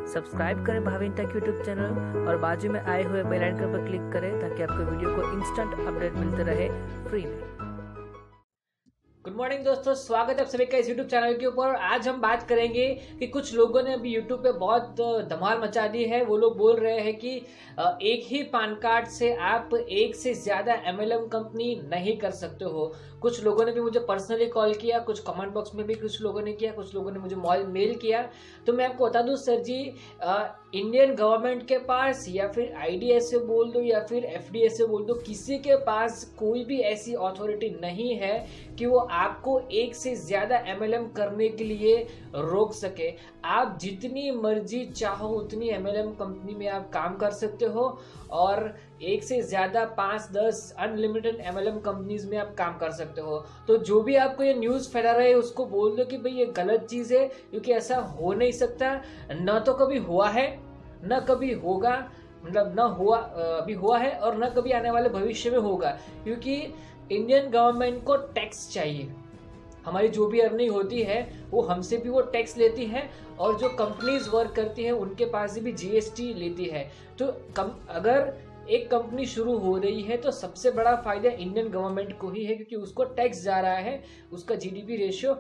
Subscribe करें Bhavin take YouTube channel और बाजू में आए हुए बेल आइकन पर क्लिक करें ताकि आपको वीडियो को इंस्टेंट अपडेट मिलते रहे फ्री में। गुड मॉर्निंग दोस्तों, स्वागत है आप सभी का इस YouTube चैनल के ऊपर। आज हम बात करेंगे कि कुछ लोगों ने अभी YouTube पे बहुत धमाल मचा दी है। वो लोग बोल रहे हैं कि एक ही पैन कार्ड से आप एक से ज्यादा MLM कंपनी नहीं कर सकते हो। कुछ लोगों ने भी मुझे पर्सनली कॉल किया, कुछ कमेंट बॉक्स में भी कुछ लोगों ने किया, कुछ लोगों ने मुझे मेल किया। तो मैं आपको बता दूं सर जी, इंडियन गवर्नमेंट के पास या फिर IDSA बोल दो या फिर FDSA बोल दो, किसी के पास कोई भी ऐसी अथॉरिटी नहीं है कि वो आपको एक से ज्यादा MLM करने के लिए रोक सके। आप जितनी मर्जी चाहो उतनी MLM कंपनी में आप काम कर सकते हो और एक से ज्यादा 5-10 अनलिमिटेड MLM कंपनीज में आप काम कर सकते हो। तो जो भी आपको ये न्यूज़ फैला रहे हैं उसको बोल दो कि भाई ये गलत चीज़ है, क्योंकि ऐसा हो नहीं सकता। न तो कभी हुआ है, न कभी होगा, मतलब न हुआ अभी हुआ है और न कभी आने वाले भविष्य में होगा, क्योंकि इंडियन गवर्नमेंट को टैक्स चाहिए। हमारी जो भी अर्निंग होती है वो हमसे भी वो टैक्स लेती है और जो कंपनीज वर्क करती है उनके पास से भी GST लेती है। तो अगर एक कंपनी शुरू हो रही है तो सबसे बड़ा फायदा इंडियन गवर्नमेंट को ही है, क्योंकि उसको टैक्स जा रहा है, उसका GDP रेशियो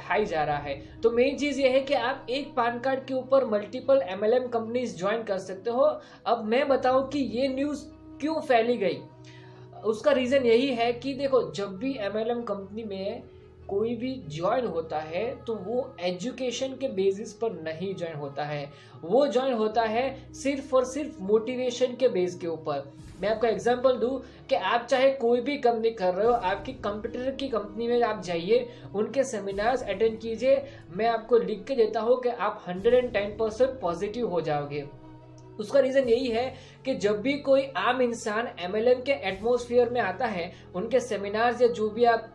हाई जा रहा है। तो मेन चीज ये है कि आप एक पैन कार्ड के ऊपर मल्टीपल MLM कंपनीज ज्वाइन कर सकते हो। अब मैं बताऊं कि ये न्यूज क्यों फैली गई, उसका रीजन यही है कि देखो, जब भी MLM कंपनी में कोई भी ज्वाइन होता है तो वो एजुकेशन के बेसिस पर नहीं ज्वाइन होता है, वो ज्वाइन होता है सिर्फ और सिर्फ मोटिवेशन के बेस के ऊपर। मैं आपको एग्जांपल दूं कि आप चाहे कोई भी कंपनी कर रहे हो, आपकी कंप्यूटर की कंपनी में आप जाइए, उनके सेमिनार्स अटेंड कीजिए, मैं आपको लिख के देता हूं कि आप 110% पॉजिटिव हो जाओगे। उसका रीजन यही है कि जब भी कोई आम इंसान MLM के एटमॉस्फेयर में आता है, उनके सेमिनार्स या जो भी आप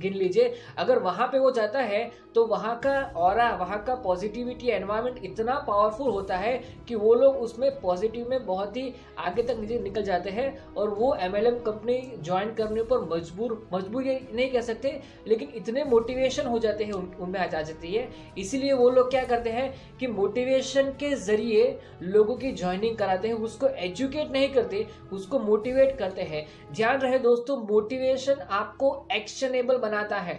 गिन लीजिए, अगर वहां पे वो जाता है तो वहां का ऑरा, वहां का पॉजिटिविटी एनवायरनमेंट इतना पावरफुल होता है कि वो लोग उसमें पॉजिटिव में बहुत ही आगे तक निकल जाते हैं और वो MLM कंपनी ज्वाइन करने पर मजबूर ये नहीं कह सकते, लेकिन इतने मोटिवेशन हो जाते हैं उनमें आ जाती है। इसीलिए वो लोग क्या करते हैं कि मोटिवेशन के जरिए लोगों की ज्वाइनिंग कराते हैं, उसको एजुकेट नहीं करते, उसको मोटिवेट करते हैं। ध्यान रहे दोस्तों, मोटिवेशन आपको एक्शनेबल बनाता है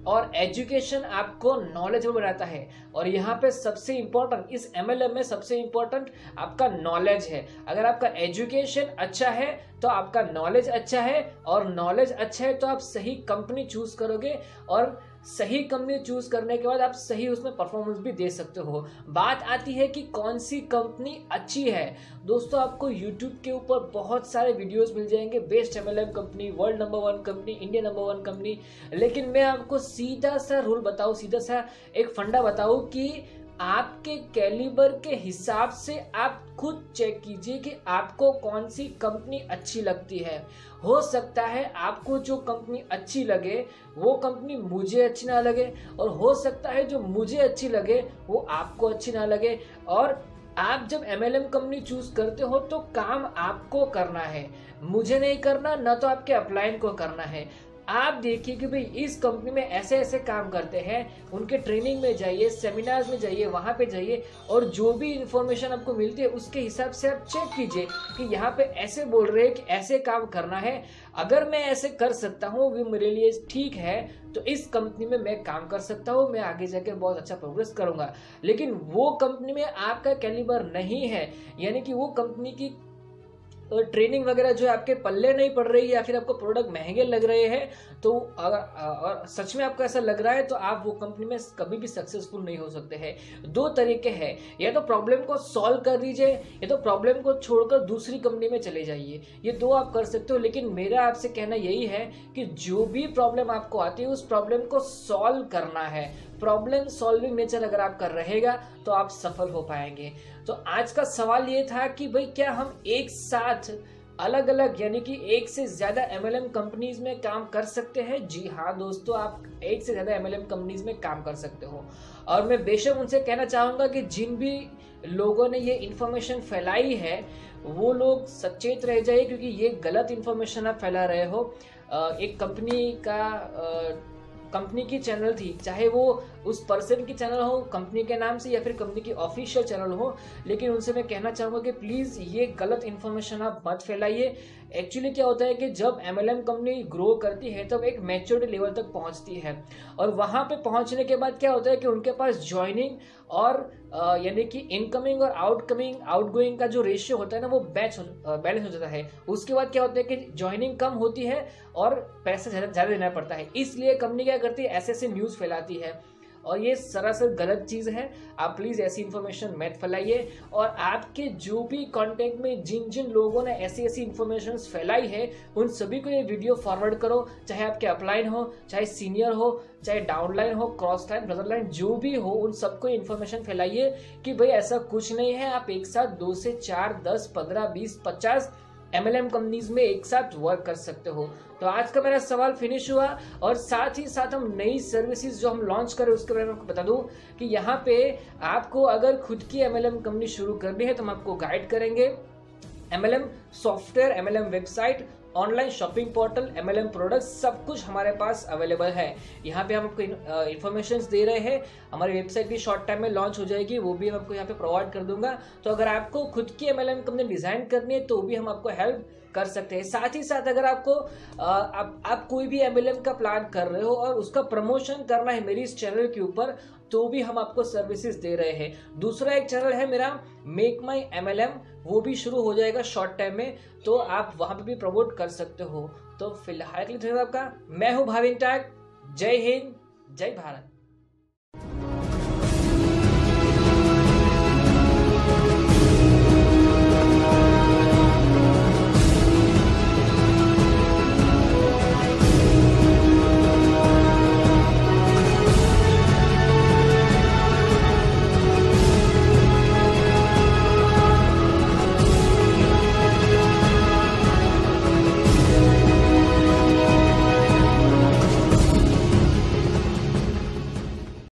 और एजुकेशन आपको नॉलेजेबल बनाता है। और यहाँ पे सबसे इंपॉर्टेंट, इस MLM में सबसे इंपॉर्टेंट आपका नॉलेज है। अगर आपका एजुकेशन अच्छा है तो आपका नॉलेज अच्छा है, और नॉलेज अच्छा है तो आप सही कंपनी चूज करोगे, और सही कंपनी चूज करने के बाद आप सही उसमें परफॉर्मेंस भी दे सकते हो। बात आती है कि कौन सी कंपनी अच्छी है। दोस्तों, आपको YouTube के ऊपर बहुत सारे वीडियोस मिल जाएंगे, best MLM company, world number 1 company, India number 1 company. लेकिन मैं आपको सीधा सा रूल बताऊं, सीधा सा एक फंडा बताऊं कि आपके कैलिबर के हिसाब से आप खुद चेक कीजिए कि आपको कौन सी कंपनी अच्छी लगती है। हो सकता है आपको जो कंपनी अच्छी लगे वो कंपनी मुझे अच्छी ना लगे, और हो सकता है जो मुझे अच्छी लगे वो आपको अच्छी ना लगे। और आप जब MLM कंपनी चूज करते हो तो काम आपको करना है, मुझे नहीं करना, ना तो आपके अपलाइन को करना है। आप देखिए कि भाई इस कंपनी में ऐसे ऐसे काम करते हैं, उनके ट्रेनिंग में जाइए, सेमिनार्स में जाइए, वहां पे जाइए, और जो भी इंफॉर्मेशन आपको मिलती है उसके हिसाब से आप चेक कीजिए कि यहाँ पे ऐसे बोल रहे हैं कि ऐसे काम करना है, अगर मैं ऐसे कर सकता हूँ, वो मेरे लिए ठीक है, तो इस कंपनी में मैं काम कर सकता हूँ, मैं आगे जाके बहुत अच्छा प्रोग्रेस करूंगा। लेकिन वो कंपनी में आपका कैलिबर नहीं है, यानी कि वो कंपनी की ट्रेनिंग वगैरह जो है आपके पल्ले नहीं पड़ रही है, या फिर आपको प्रोडक्ट महंगे लग रहे हैं, तो अगर और सच में आपको ऐसा लग रहा है तो आप वो कंपनी में कभी भी सक्सेसफुल नहीं हो सकते हैं। दो तरीके हैं, या तो प्रॉब्लम को सॉल्व कर दीजिए या तो प्रॉब्लम को छोड़कर दूसरी कंपनी में चले जाइए, ये दो आप कर सकते हो। लेकिन मेरा आपसे कहना यही है कि जो भी प्रॉब्लम आपको आती है उस प्रॉब्लम को सॉल्व करना है। प्रॉब्लम सॉल्विंग नेचर अगर आपका रहेगा तो आप सफल हो पाएंगे। तो आज का सवाल ये था कि भाई क्या हम एक साथ अलग अलग यानी कि एक से ज्यादा MLM कंपनीज में काम कर सकते हैं? जी हाँ दोस्तों, आप एक से ज्यादा MLM कंपनीज में काम कर सकते हो। और मैं बेशक उनसे कहना चाहूंगा कि जिन भी लोगों ने ये इन्फॉर्मेशन फैलाई है वो लोग सचेत रह जाइए, क्योंकि ये गलत इन्फॉर्मेशन आप फैला रहे हो। एक कंपनी की चैनल थी, चाहे वो उस पर्सन की चैनल हो कंपनी के नाम से या फिर कंपनी की ऑफिशियल चैनल हो, लेकिन उनसे मैं कहना चाहूँगा कि प्लीज़ ये गलत इन्फॉर्मेशन आप मत फैलाइए। एक्चुअली क्या होता है कि जब MLM कंपनी ग्रो करती है तब एक मैच्योरिटी लेवल तक पहुंचती है, और वहां पे पहुंचने के बाद क्या होता है कि उनके पास ज्वाइनिंग और यानी कि इनकमिंग और आउटगोइंग का जो रेशियो होता है ना वो बैलेंस हो जाता है। उसके बाद क्या होता है कि ज्वाइनिंग कम होती है और पैसा ज़्यादा देना पड़ता है, इसलिए कंपनी क्या करती है ऐसे न्यूज़ फैलाती है, और ये सरासर गलत चीज़ है। आप प्लीज़ ऐसी इन्फॉर्मेशन मत फैलाइए, और आपके जो भी कांटेक्ट में जिन जिन लोगों ने ऐसी इन्फॉर्मेशन फैलाई है उन सभी को ये वीडियो फॉरवर्ड करो, चाहे आपके अपलाइन हो, चाहे सीनियर हो, चाहे डाउनलाइन हो, क्रॉस लाइन, ब्रदर लाइन, जो भी हो, उन सबको इन्फॉर्मेशन फैलाइए कि भाई ऐसा कुछ नहीं है, आप एक साथ 2 से 4, 10, 15, 20, 50 MLM कंपनीज में एक साथ वर्क कर सकते हो। तो आज का मेरा सवाल फिनिश हुआ, और साथ ही साथ हम नई सर्विसेज जो हम लॉन्च करें उसके बारे में आपको बता दूं कि यहाँ पे आपको अगर खुद की MLM कंपनी शुरू करनी है तो हम आपको गाइड करेंगे। MLM software, MLM website, online shopping portal, MLM products, सब कुछ हमारे पास अवेलेबल है। यहाँ पे हम आपको इन्फॉर्मेशन दे रहे हैं। हमारी वेबसाइट भी शॉर्ट टाइम में लॉन्च हो जाएगी, वो भी हम आपको यहाँ पे प्रोवाइड कर दूंगा। तो अगर आपको खुद की MLM कंपनी डिजाइन करनी है तो भी हम आपको हेल्प कर सकते हैं। साथ ही साथ अगर आपको आप कोई भी MLM का प्लान कर रहे हो और उसका प्रमोशन करना है मेरी इस चैनल के ऊपर, तो भी हम आपको सर्विसेज दे रहे हैं। दूसरा एक चैनल है मेरा मेक माई MLM, वो भी शुरू हो जाएगा शॉर्ट टाइम में, तो आप वहां पे भी प्रमोट कर सकते हो। तो फिलहाल के लिए धन्यवाद आपका। मैं हूं भाविन टाग। जय हिंद, जय भारत।